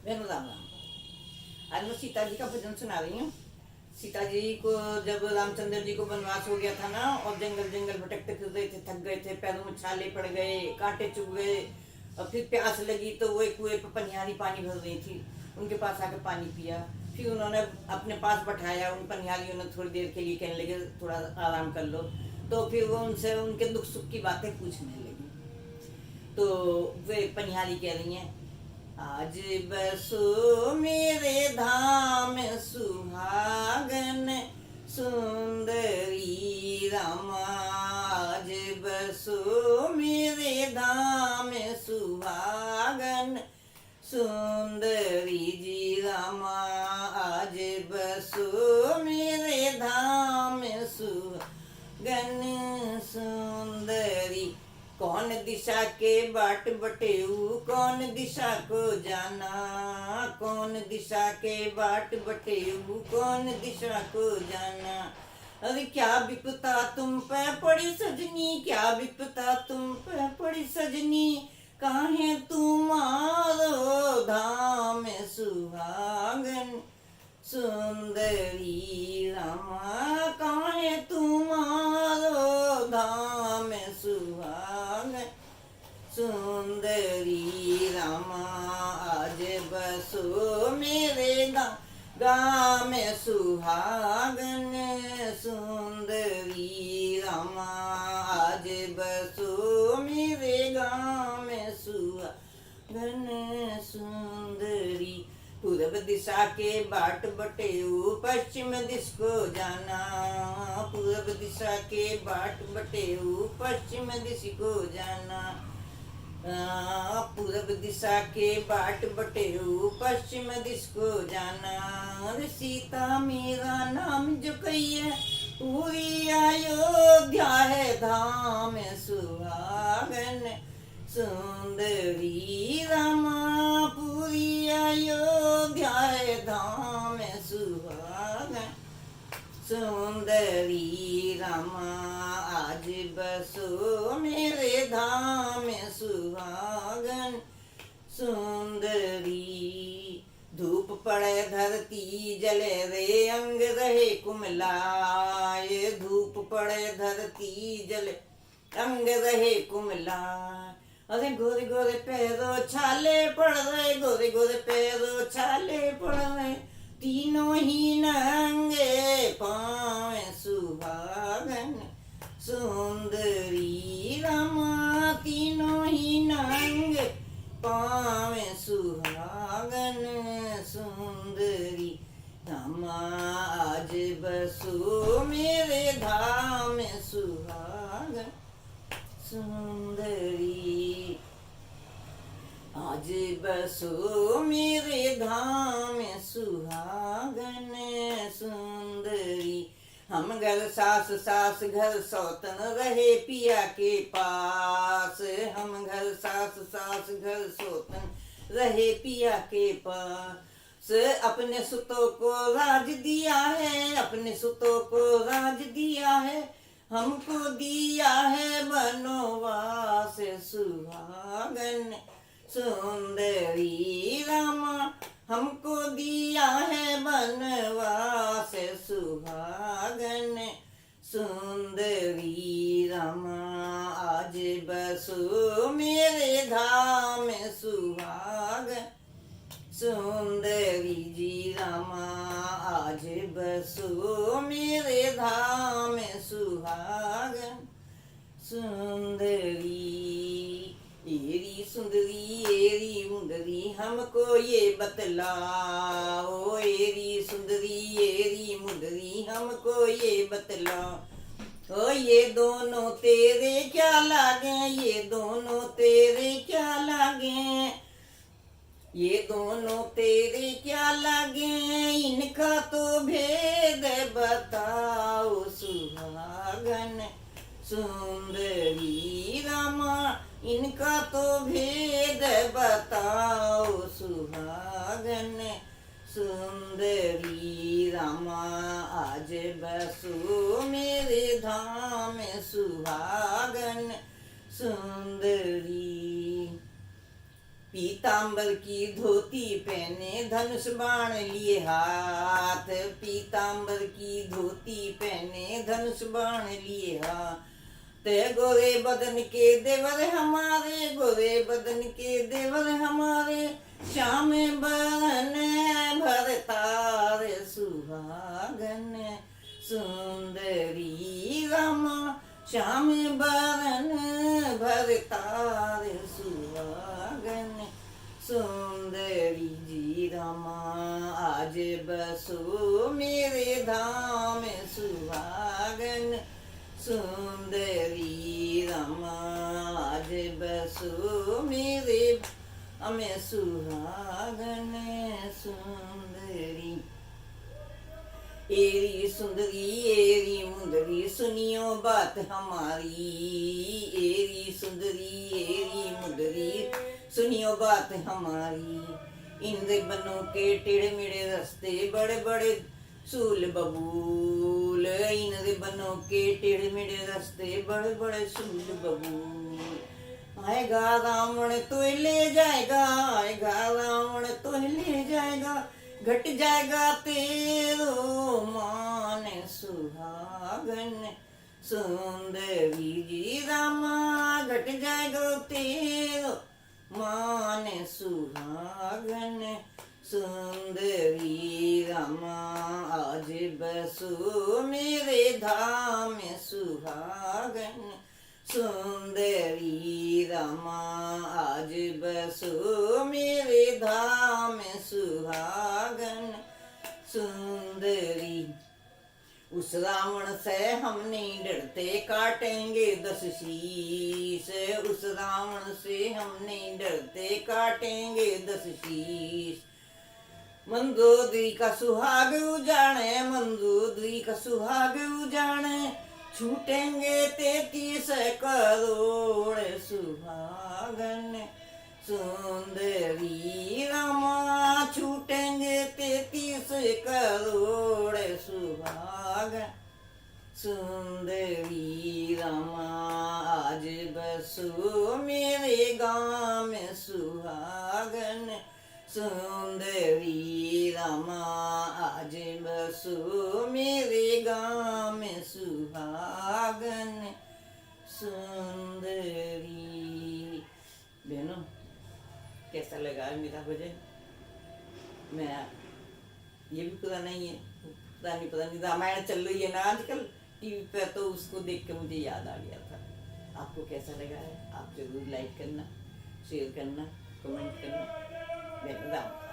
वेणु राम राम। आज मैं सीता जी का भजन सुना रही हूँ। सीता जी को जब रामचंद्र जी को वनवास हो गया था ना, और जंगल जंगल भटकते फिर रहे थे, थक गए थे, पैरों में छाले पड़ गए, कांटे चुभ गए, और फिर प्यास लगी तो वो एक कुएं पर पनिहारी पानी भर रही थी, उनके पास आकर पानी पिया। फिर उन्होंने अपने पास बैठाया, उन पनिहारियों ने थोड़ी देर के लिए कहने लगे थोड़ा आराम कर लो। तो फिर वो उनसे उनके दुख सुख की बातें पूछने लगी। तो वे पनिहारी कह रही हैं, आज बसो मेरे धाम सुहागन सुंदरी रामा। आज बसो मेरे धाम सुहागन सुंदरी जी रामा। आज बसो मेरे धाम सुहागन सुंदरी। कौन दिशा के बाट बटेऊ, कौन दिशा को जाना, कौन दिशा के बाट बटेऊ, कौन दिशा को जाना। अरे क्या विपता तुम पे पड़ी सजनी, क्या विपता तुम पे पड़ी सजनी। काहे तुम्हारो धाम सुहागन सुंदरी रामा। काहे तुम्हारो धाम सुहागन सुंदरी रामा। आज बसो मेरे गाँव में सुहागन सुंदरी रामा। आज बसो मेरे गाँव में सुहागन सुंदरी। पूर्व दिशा के बाट बटेऊ, पश्चिम दिश को जाना। पूर्व दिशा के बाट बटेऊ, पश्चिम दिश को जाना। पूर्व दिशा के बाट बटेऊ, पश्चिम दिश को जाना। सीता मेरा नाम जो कहिए, पूरी अयोध्या है धाम सुहागन सुंदरी रामा। पूरी अयोध्या है धाम सुहागन सुंदरी रामा। आज बसो मेरे धाम सुहागन सुंदरी। धूप पड़े धरती जले रे, अंग रहे कुमलाए। धूप पड़े धरती जले, अंग रहे कुमलाए। अरे गोरे गोरे पैरों छाले पड़ रहे, गोरे गोरे पैरों छाले पड़ रहे। तीनों ही नंगे पाँव सुहागन सुंदरी रामा। तीनों ही नंगे पाँव सुहागन सुंदरी रामा। आज बसो मेरे धाम सुहागन सुंदरी। आज बसो मेरे धाम सुहागन सुंदरी। हम घर सास सास घर सौतन रहे पिया के पास। हम घर सास सास घर सौतन रहे पिया के पास। अपने सुतों को राज दिया है, अपने सुतों को राज दिया है। हमको दिया है बनवास सुहागन सुंदरी रामा। हमको दिया है बनवास सुहागन सुंदरी रामा। आज बसो मेरे धाम सुहागन सुंदरी जी रामा। आज बसो मेरे धाम सुहागन सुंदरी। एरी सुंदरी एरी मुंदरी हमको ये बतलाओ। एरी सुंदरी एरी मुंदरी हमको ये बतलाओ। ओ ये दोनों तेरे क्या लागे, ये दोनों तेरे क्या लागे। ये दोनों तेरे क्या लगे, इनका तो भेद बताओ सुहागन सुंदरी रामा। इनका तो भेद बताओ सुहागन सुंदरी रामा। आज बसो मेरे धाम सुहागन सुंदरी। पीतांबर की धोती पहने धनुष बाण लिए हाथ, पीतांबर की धोती पहने धनुष बाण लिए हाथ। ते गोरे बदन के देवर हमारे, गोरे बदन के देवर हमारे, श्याम बरन भरतार सुहागन सुंदरी रामा, श्याम बरन भरतार सुहागन सुंदरी जी रामा। आज बसो मेरे धाम सुहागन सुंदरी रामा, आज बसो मेरे हमें सुहागन सुंदरी। एरी सुंदरी एरी मुंदरी सुनियो बात हमारी, एरी सुंदरी एरी मुंदरी सुनियो बात हमारी। इंद्र बनों के टेढ़े मेढ़े रास्ते बड़े बड़े सूल बबूल, इंद्र बनों के टेढ़े मेढ़े रास्ते बड़े बड़े सूल बबूल। आएगा रावण तो ले जाएगा, आएगा रावण तो ले जाएगा, घट जाएगा तेरो मान सुहागन सुंदरी जी रामा, घट जाएगा तेरो मान सुहागन सुंदरी रामा। आज बसो मेरे धाम सुहागन सुंदरी रामा, आज बसो मेरे धाम सुहागन सुंदरी। उस रावण से हम नहीं डरते काटेंगे 10 शीश, उस रावण से हम नहीं डरते काटेंगे 10 शीश। मंदोदरी का सुहाग उजाड़े, मंदोदरी का सुहाग उजाड़े, छूटेंगे 33 करोड़ सुहागन सुंदरी रामा, छूटेंगे 33 करोड़ सुहागन सुंदरी रामा। आज बसो मेरे गाँव में सुहागन सुंदरी रामा, आज बसो मेरे गाँव में सुहागन सुंदरी। बहनों, कैसा लगा मेरा भजन? मैं ये भी पता नहीं है, पता नहीं रामायण चल रही है ना आजकल टीवी पे, तो उसको देख के मुझे याद आ गया था। आपको कैसा लगा है? आप जरूर लाइक करना, शेयर करना, कमेंट करना। राम।